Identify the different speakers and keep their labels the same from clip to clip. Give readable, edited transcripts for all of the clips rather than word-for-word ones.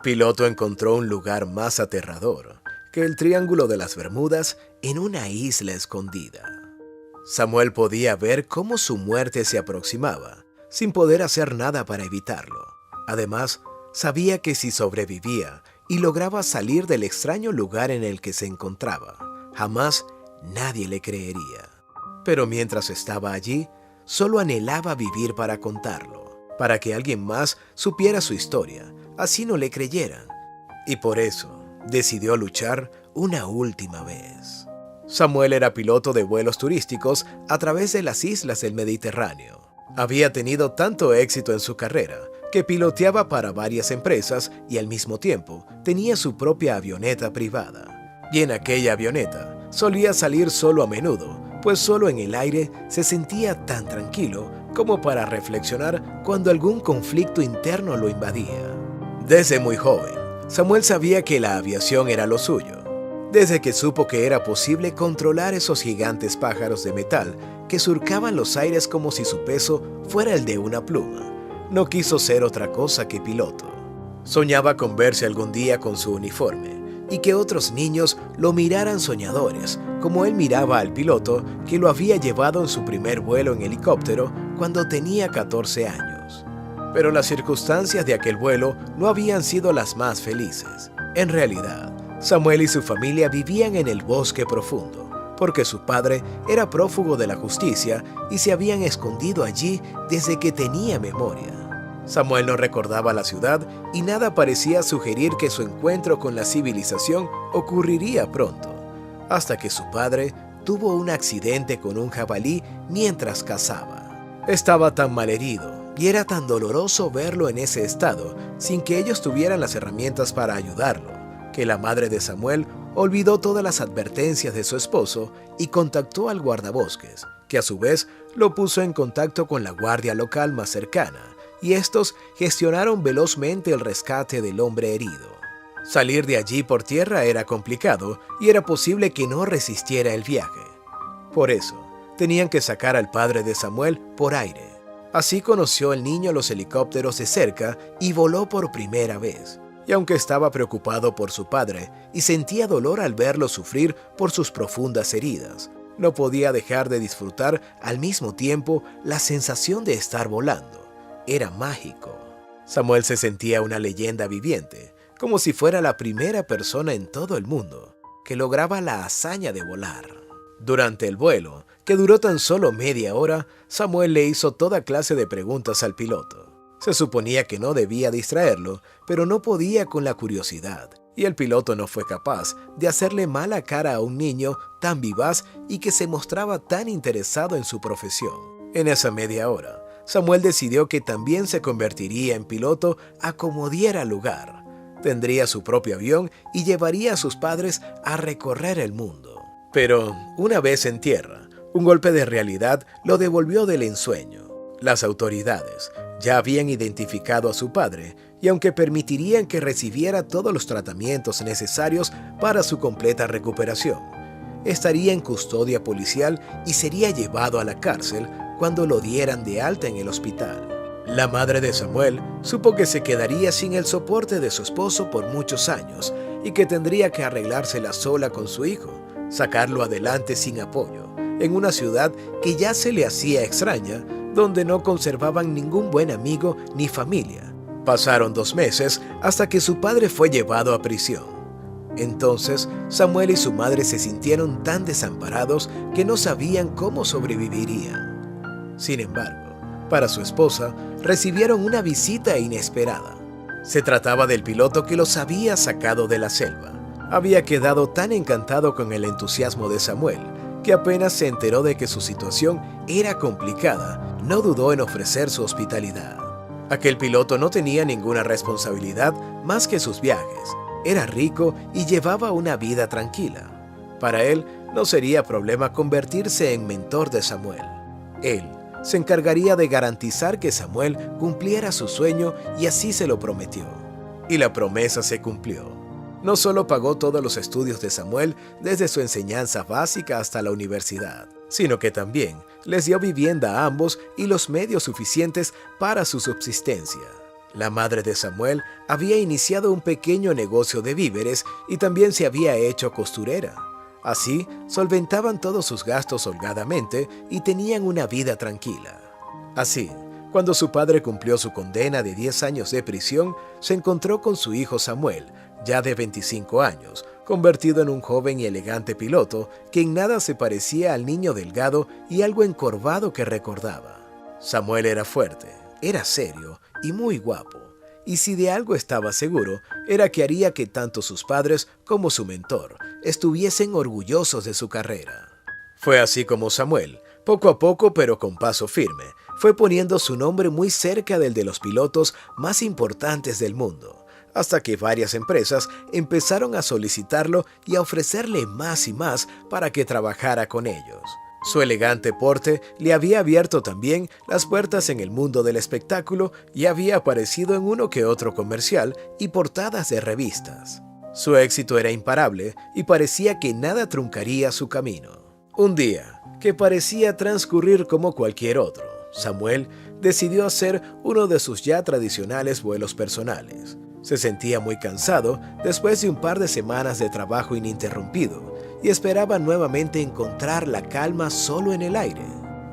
Speaker 1: Piloto encontró un lugar más aterrador que el Triángulo de las Bermudas en una isla escondida. Samuel podía ver cómo su muerte se aproximaba, sin poder hacer nada para evitarlo. Además, sabía que si sobrevivía y lograba salir del extraño lugar en el que se encontraba, jamás nadie le creería. Pero mientras estaba allí, solo anhelaba vivir para contarlo, para que alguien más supiera su historia, así no le creyeran. Y por eso decidió luchar una última vez. Samuel era piloto de vuelos turísticos a través de las islas del Mediterráneo. Había tenido tanto éxito en su carrera que piloteaba para varias empresas y al mismo tiempo tenía su propia avioneta privada. Y en aquella avioneta solía salir solo a menudo, pues solo en el aire se sentía tan tranquilo como para reflexionar cuando algún conflicto interno lo invadía. Desde muy joven, Samuel sabía que la aviación era lo suyo. Desde que supo que era posible controlar esos gigantes pájaros de metal que surcaban los aires como si su peso fuera el de una pluma, no quiso ser otra cosa que piloto. Soñaba con verse algún día con su uniforme y que otros niños lo miraran soñadores, como él miraba al piloto que lo había llevado en su primer vuelo en helicóptero cuando tenía 14 años. Pero las circunstancias de aquel vuelo no habían sido las más felices. En realidad, Samuel y su familia vivían en el bosque profundo, porque su padre era prófugo de la justicia y se habían escondido allí desde que tenía memoria. Samuel no recordaba la ciudad y nada parecía sugerir que su encuentro con la civilización ocurriría pronto, hasta que su padre tuvo un accidente con un jabalí mientras cazaba. Estaba tan malherido y era tan doloroso verlo en ese estado sin que ellos tuvieran las herramientas para ayudarlo, que la madre de Samuel olvidó todas las advertencias de su esposo y contactó al guardabosques, que a su vez lo puso en contacto con la guardia local más cercana, y estos gestionaron velozmente el rescate del hombre herido. Salir de allí por tierra era complicado y era posible que no resistiera el viaje. Por eso, tenían que sacar al padre de Samuel por aire. Así conoció el niño los helicópteros de cerca y voló por primera vez. Y aunque estaba preocupado por su padre y sentía dolor al verlo sufrir por sus profundas heridas, no podía dejar de disfrutar al mismo tiempo la sensación de estar volando. Era mágico. Samuel se sentía una leyenda viviente, como si fuera la primera persona en todo el mundo que lograba la hazaña de volar. Durante el vuelo, que duró tan solo media hora, Samuel le hizo toda clase de preguntas al piloto. Se suponía que no debía distraerlo, pero no podía con la curiosidad, y el piloto no fue capaz de hacerle mala cara a un niño tan vivaz y que se mostraba tan interesado en su profesión. En esa media hora, Samuel decidió que también se convertiría en piloto a como diera lugar. Tendría su propio avión y llevaría a sus padres a recorrer el mundo. Pero, una vez en tierra, un golpe de realidad lo devolvió del ensueño. Las autoridades ya habían identificado a su padre y aunque permitirían que recibiera todos los tratamientos necesarios para su completa recuperación, estaría en custodia policial y sería llevado a la cárcel cuando lo dieran de alta en el hospital. La madre de Samuel supo que se quedaría sin el soporte de su esposo por muchos años y que tendría que arreglársela sola con su hijo, sacarlo adelante sin apoyo, en una ciudad que ya se le hacía extraña, donde no conservaban ningún buen amigo ni familia. Pasaron 2 meses hasta que su padre fue llevado a prisión. Entonces, Samuel y su madre se sintieron tan desamparados que no sabían cómo sobrevivirían. Sin embargo, para su esposa, recibieron una visita inesperada. Se trataba del piloto que los había sacado de la selva. Había quedado tan encantado con el entusiasmo de Samuel que apenas se enteró de que su situación era complicada, no dudó en ofrecer su hospitalidad. Aquel piloto no tenía ninguna responsabilidad más que sus viajes. Era rico y llevaba una vida tranquila. Para él no sería problema convertirse en mentor de Samuel. Él se encargaría de garantizar que Samuel cumpliera su sueño y así se lo prometió. Y la promesa se cumplió. No solo pagó todos los estudios de Samuel desde su enseñanza básica hasta la universidad, sino que también les dio vivienda a ambos y los medios suficientes para su subsistencia. La madre de Samuel había iniciado un pequeño negocio de víveres y también se había hecho costurera. Así, solventaban todos sus gastos holgadamente y tenían una vida tranquila. Así, cuando su padre cumplió su condena de 10 años de prisión, se encontró con su hijo Samuel, ya de 25 años, convertido en un joven y elegante piloto que en nada se parecía al niño delgado y algo encorvado que recordaba. Samuel era fuerte, era serio y muy guapo, y si de algo estaba seguro, era que haría que tanto sus padres como su mentor estuviesen orgullosos de su carrera. Fue así como Samuel, poco a poco pero con paso firme, fue poniendo su nombre muy cerca del de los pilotos más importantes del mundo, hasta que varias empresas empezaron a solicitarlo y a ofrecerle más y más para que trabajara con ellos. Su elegante porte le había abierto también las puertas en el mundo del espectáculo y había aparecido en uno que otro comercial y portadas de revistas. Su éxito era imparable y parecía que nada truncaría su camino. Un día, que parecía transcurrir como cualquier otro, Samuel decidió hacer uno de sus ya tradicionales vuelos personales. Se sentía muy cansado después de un par de semanas de trabajo ininterrumpido y esperaba nuevamente encontrar la calma solo en el aire.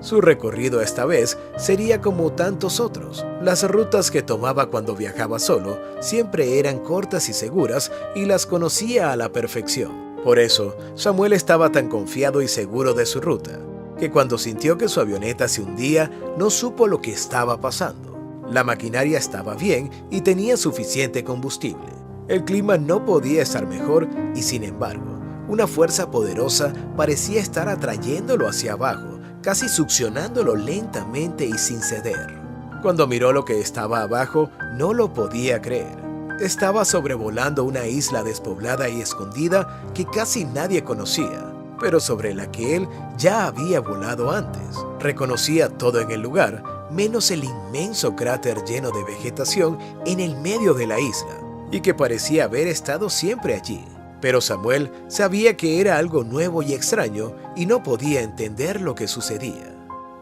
Speaker 1: Su recorrido esta vez sería como tantos otros. Las rutas que tomaba cuando viajaba solo siempre eran cortas y seguras y las conocía a la perfección. Por eso, Samuel estaba tan confiado y seguro de su ruta, que cuando sintió que su avioneta se hundía, no supo lo que estaba pasando. La maquinaria estaba bien y tenía suficiente combustible. El clima no podía estar mejor y, sin embargo, una fuerza poderosa parecía estar atrayéndolo hacia abajo, casi succionándolo lentamente y sin ceder. Cuando miró lo que estaba abajo, no lo podía creer. Estaba sobrevolando una isla despoblada y escondida que casi nadie conocía, pero sobre la que él ya había volado antes. Reconocía todo en el lugar, menos el inmenso cráter lleno de vegetación en el medio de la isla, y que parecía haber estado siempre allí. Pero Samuel sabía que era algo nuevo y extraño y no podía entender lo que sucedía.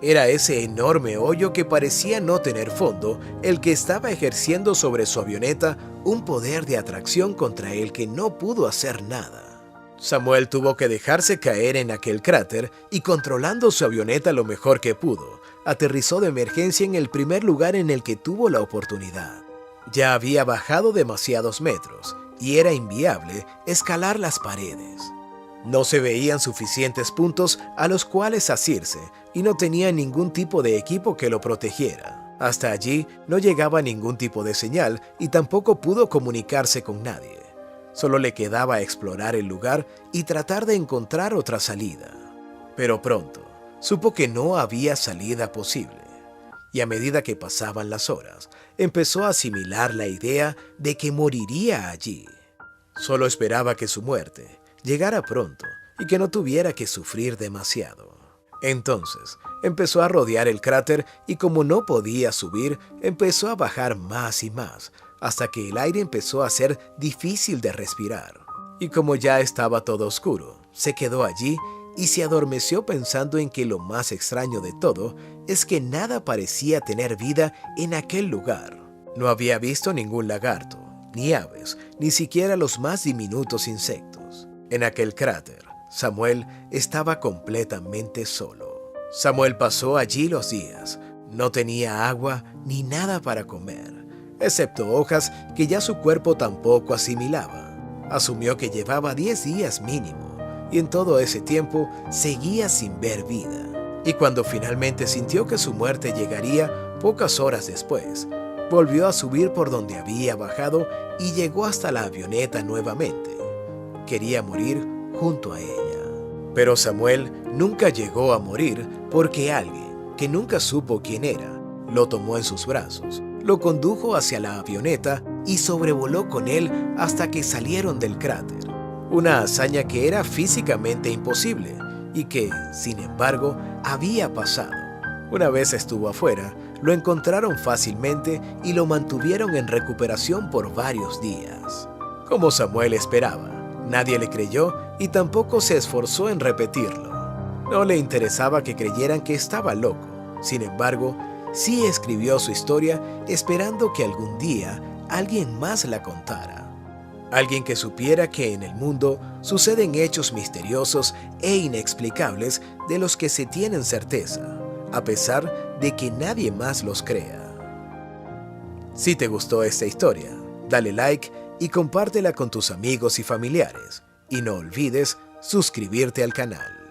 Speaker 1: Era ese enorme hoyo que parecía no tener fondo el que estaba ejerciendo sobre su avioneta un poder de atracción contra el que no pudo hacer nada. Samuel tuvo que dejarse caer en aquel cráter y, controlando su avioneta lo mejor que pudo, aterrizó de emergencia en el primer lugar en el que tuvo la oportunidad. Ya había bajado demasiados metros y era inviable escalar las paredes. No se veían suficientes puntos a los cuales asirse y no tenía ningún tipo de equipo que lo protegiera. Hasta allí no llegaba ningún tipo de señal y tampoco pudo comunicarse con nadie. Solo le quedaba explorar el lugar y tratar de encontrar otra salida. Pero pronto supo que no había salida posible. Y a medida que pasaban las horas, empezó a asimilar la idea de que moriría allí. Solo esperaba que su muerte llegara pronto y que no tuviera que sufrir demasiado. Entonces, empezó a rodear el cráter y como no podía subir, empezó a bajar más y más, hasta que el aire empezó a ser difícil de respirar. Y como ya estaba todo oscuro, se quedó allí y se adormeció pensando en que lo más extraño de todo es que nada parecía tener vida en aquel lugar. No había visto ningún lagarto, ni aves, ni siquiera los más diminutos insectos. En aquel cráter, Samuel estaba completamente solo. Samuel pasó allí los días. No tenía agua ni nada para comer, excepto hojas que ya su cuerpo tampoco asimilaba. Asumió que llevaba 10 días mínimo, y en todo ese tiempo seguía sin ver vida. Y cuando finalmente sintió que su muerte llegaría pocas horas después, volvió a subir por donde había bajado y llegó hasta la avioneta nuevamente. Quería morir junto a ella. Pero Samuel nunca llegó a morir porque alguien, que nunca supo quién era, lo tomó en sus brazos, lo condujo hacia la avioneta y sobrevoló con él hasta que salieron del cráter. Una hazaña que era físicamente imposible y que, sin embargo, había pasado. Una vez estuvo afuera, lo encontraron fácilmente y lo mantuvieron en recuperación por varios días. Como Samuel esperaba, nadie le creyó y tampoco se esforzó en repetirlo. No le interesaba que creyeran que estaba loco. Sin embargo, sí escribió su historia esperando que algún día alguien más la contara. Alguien que supiera que en el mundo suceden hechos misteriosos e inexplicables de los que se tienen certeza, a pesar de que nadie más los crea. Si te gustó esta historia, dale like y compártela con tus amigos y familiares. Y no olvides suscribirte al canal.